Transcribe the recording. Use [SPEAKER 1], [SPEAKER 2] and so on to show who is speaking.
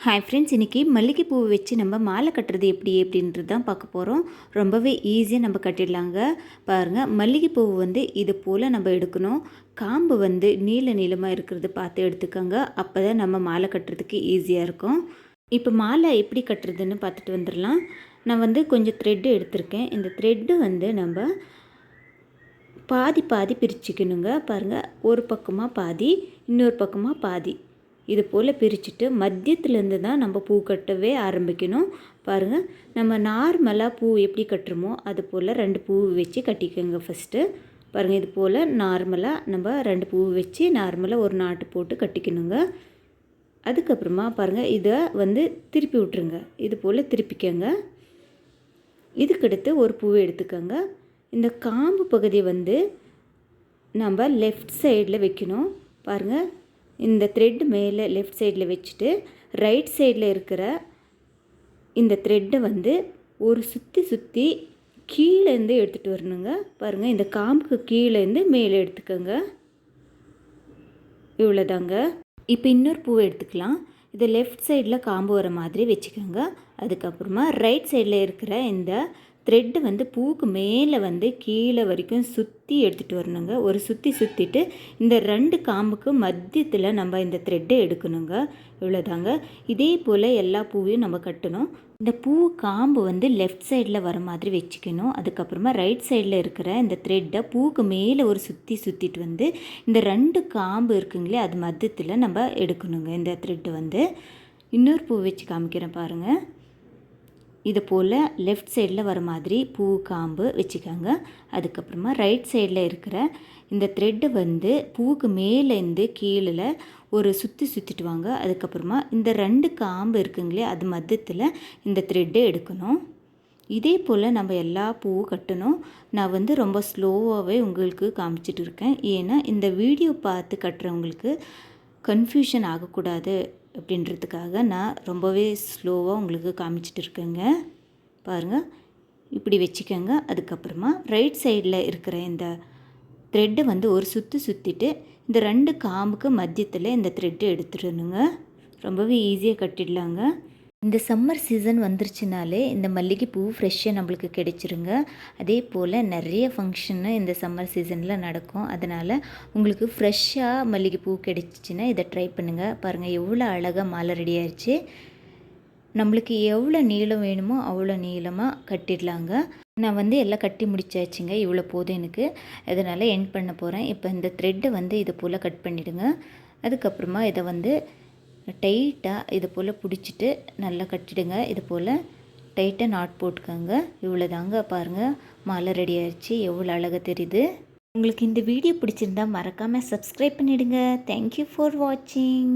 [SPEAKER 1] Hi friends, இன்றைக்கி மல்லிகைப்பூ வச்சு நம்ம மாலை கட்டுறது எப்படின்றது தான் பார்க்க போகிறோம். ரொம்பவே ஈஸியாக நம்ம கட்டிடலாங்க. பாருங்கள், மல்லிகைப்பூ இது போல் நம்ம எடுக்கணும். காம்பு நீளமாக இருக்கிறது பார்த்து எடுத்துக்கோங்க. அப்போ தான் நம்ம மாலை கட்டுறதுக்கு ஈஸியாக இருக்கும். இப்போ மாலை எப்படி கட்டுறதுன்னு பார்த்துட்டு வந்துடலாம். நான் கொஞ்சம் த்ரெட்டு எடுத்திருக்கேன். இந்த த்ரெட்டு நம்ம பாதி பாதி பிரிச்சுக்கணுங்க. பாருங்கள், ஒரு பக்கமாக பாதி, இன்னொரு பக்கமாக பாதி, இது போல் பிரிச்சுட்டு மத்தியத்துலேருந்து தான் நம்ம பூ கட்டவே ஆரம்பிக்கணும். பாருங்கள், நம்ம நார்மலாக பூ எப்படி கட்டுறோமோ அது போல் 2 பூ வச்சு கட்டிக்கோங்க. ஃபஸ்ட்டு பாருங்கள், இது போல் நார்மலாக நம்ம 2 பூ வச்சு நார்மலாக ஒரு நாட்டு போட்டு கட்டிக்கணுங்க. அதுக்கப்புறமா பாருங்கள், இதை திருப்பி விட்ருங்க. இது போல் திருப்பிக்கங்க. இதுக்கடுத்து ஒரு பூவை எடுத்துக்கோங்க. இந்த காம்பு பகுதியை நம்ம லெஃப்ட் சைடில் வைக்கணும். பாருங்கள், இந்த த்ரெட் மேலே லெஃப்ட் சைடில் வச்சுட்டு ரைட் சைடில் இருக்கிற இந்த த்ரெட்டை ஒரு சுற்றி கீழேருந்து எடுத்துகிட்டு வரணுங்க. பாருங்கள், இந்த காம்புக்கு கீழேருந்து மேலே எடுத்துக்கோங்க. இவ்வளோதாங்க. இப்போ இன்னொரு பூவை எடுத்துக்கலாம். இதை லெஃப்ட் சைடில் காம்பு வர மாதிரி வச்சுக்கோங்க. அதுக்கப்புறமா ரைட் சைடில் இருக்கிற இந்த த்ரெட்டு பூவுக்கு மேலே கீழே வரைக்கும் சுற்றி எடுத்துகிட்டு வரணுங்க. ஒரு சுற்றிட்டு இந்த 2 காம்புக்கு மத்தியத்தில் நம்ம இந்த த்ரெட்டை எடுக்கணுங்க. இவ்வளோதாங்க. இதே போல் எல்லா பூவையும் நம்ம கட்டணும். இந்த பூ காம்பு லெஃப்ட் சைடில் வர மாதிரி வச்சுக்கணும். அதுக்கப்புறமா ரைட் சைடில் இருக்கிற இந்த த்ரெட்டை பூவுக்கு மேலே ஒரு சுற்றிட்டு இந்த 2 காம்பு இருக்குங்களே அது மத்தியத்தில் நம்ம எடுக்கணுங்க. இந்த த்ரெட்டு இன்னொரு பூ வச்சு காமிக்கிறேன் பாருங்கள். இது போல் லெஃப்ட் சைடில் வர மாதிரி பூ காம்பு வச்சுக்கோங்க. அதுக்கப்புறமா ரைட் சைடில் இருக்கிற இந்த த்ரெட்டை பூவுக்கு மேலேருந்து கீழே ஒரு சுற்றிட்டு வாங்க. அதுக்கப்புறமா இந்த 2 காம்பு இருக்குங்களே அது மத்தியத்தில் இந்த த்ரெட்டை எடுக்கணும். இதே போல் நம்ம எல்லா பூவும் கட்டணும். நான் ரொம்ப ஸ்லோவாகவே உங்களுக்கு காமிச்சிட்டு இருக்கேன். ஏன்னா இந்த வீடியோ பார்த்து கட்டுறவங்களுக்கு கன்ஃபியூஷன் ஆகக்கூடாது அப்படின்றதுக்காக நான் ரொம்பவே ஸ்லோவாக உங்களுக்கு காமிச்சிட்டு இருக்கேங்க. பாருங்கள், இப்படி வச்சுக்கோங்க. அதுக்கப்புறமா ரைட் சைடில் இருக்கிற இந்த த்ரெட்டை ஒரு சுற்றிட்டு இந்த 2 காம்புக்கு மத்தியத்தில் இந்த த்ரெட்டை எடுத்துடணுங்க. ரொம்பவே ஈஸியாக கட்டிடலாங்க. இந்த சம்மர் சீசன் வந்துருச்சுனாலே இந்த மல்லிகைப்பூ ஃப்ரெஷ்ஷாக நம்மளுக்கு கிடைச்சிருங்க. அதே போல் நிறைய ஃபங்க்ஷன்னு இந்த சம்மர் சீசனில் நடக்கும். அதனால் உங்களுக்கு ஃப்ரெஷ்ஷாக மல்லிகைப்பூ கிடைச்சிச்சின்னா இதை ட்ரை பண்ணுங்கள். பாருங்கள், எவ்வளோ அழகாக மாலை ரெடி ஆயிடுச்சு. நம்மளுக்கு எவ்வளோ நீளம் வேணுமோ அவ்வளோ நீளமாக கட்டிடலாங்க. நான் எல்லாம் கட்டி முடிச்சாச்சுங்க. இவ்வளோ போதும் எனக்கு. அதனால் எண்ட் பண்ண போகிறேன். இப்போ இந்த த்ரெட்டை இது போல் கட் பண்ணிவிடுங்க. அதுக்கப்புறமா இதை டைட்டாக இது போல் பிடிச்சிட்டு நல்லா கட்டிடுங்க. இது போல் டைட்டாக நாட் போட்டுக்கோங்க. இவ்வளோ தாங்க. பாருங்கள், மாலை ரெடி ஆயிடுச்சு. எவ்வளோ அழகாக தெரியுது. உங்களுக்கு இந்த வீடியோ பிடிச்சிருந்தா மறக்காமல் சப்ஸ்கிரைப் பண்ணிவிடுங்க. தேங்க்யூ ஃபார் வாட்சிங்.